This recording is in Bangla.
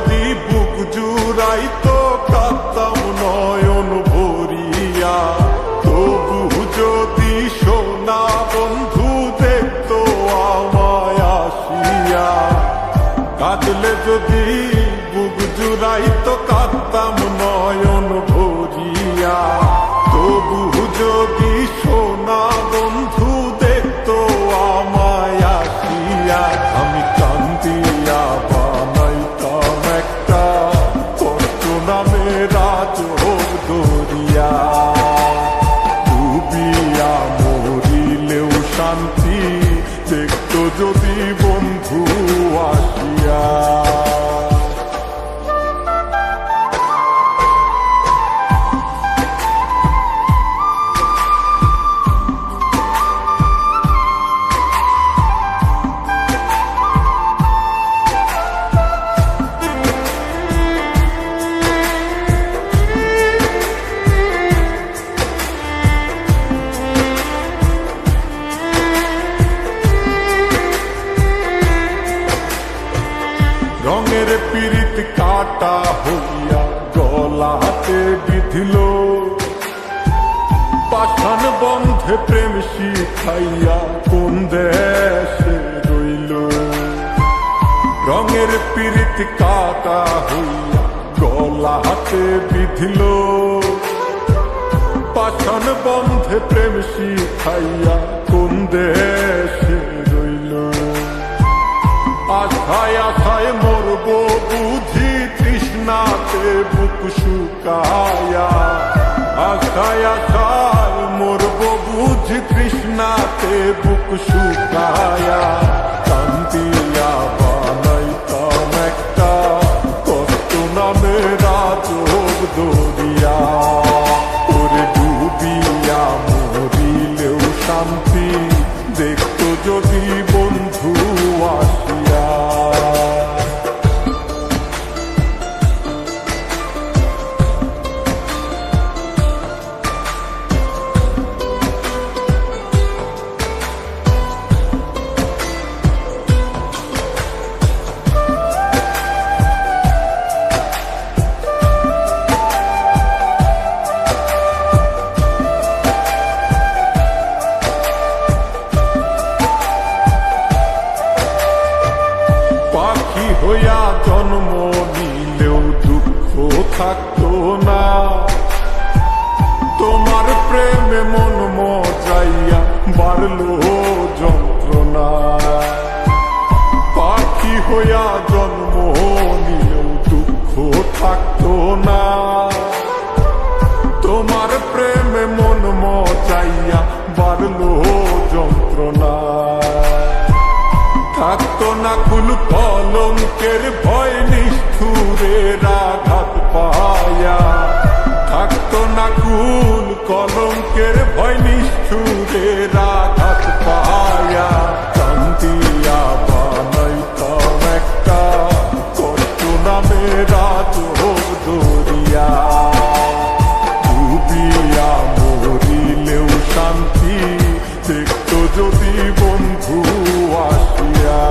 যদি বুক জুড়াইতো কাঁদতাম নয়ন ভরিয়া, তবু যদি সোনা বন্ধু দেখতো আমায় আসিয়া। কাঁদলে যদি বুক জুড়াইতো কাঁদতাম নয়ন ভরিয়া, তবু যদি সোনা বন্ধু দেখতো আমায় আসিয়া। আমি কান্দিয়া বানাইতাম একটা কষ্ট নামের আজব দরিয়া, ডুবিয়া মরিলেও শান্তি দেখতো যদি বন্ধু আসিয়া। রঙের পীড়িত কাটা হইয়া গলাতে বিধিল, পাষাণ বন্ধে প্রেম শিখাইয়া কোন দেশে রইল। রঙের পীড়িত কাটা হইয়া গলাতে বিধিল, পাষাণ বন্ধে প্রেম শিখাইয়া কোন দেশে রইল। আশায় আশায় মরবো বুঝি তৃষ্ণাতে বুক শুকায়া, আশায় আশায় মরবো বুঝি তৃষ্ণাতে বুক শুকায়া। কান্দিয়া বানাইতাম একটা কষ্ট নামের আজব দরিয়া, ওরে ডুবিয়া মরিলেও শান্তি দেখতো যদি বন্ধু আসিয়া। পাখি হইয়া জন্ম নিলেও দুঃখ থাকতো না, তোমার প্রেমে মন মজাইয়া বাড়লো যন্ত্রণা। পাখি হইয়া জন্ম নিলেও দুঃখ থাকতো না, তোমার প্রেমে মন মজাইয়া বাড়লো যন্ত্রণা। থাকতো না কুল কলঙ্কের ভয় নিষ্ঠুরের আঘাত পায়া, থাকতো না কুল কলঙ্কের ভয় নিষ্ঠুরের আঘাত পায়া। কান্দিয়া বানাইতাম একটা কষ্ট নামের আজব দরিয়া, ডুবিয়া মরিলেও শান্তি দেখতো যদি বন্ধু আসিয়া।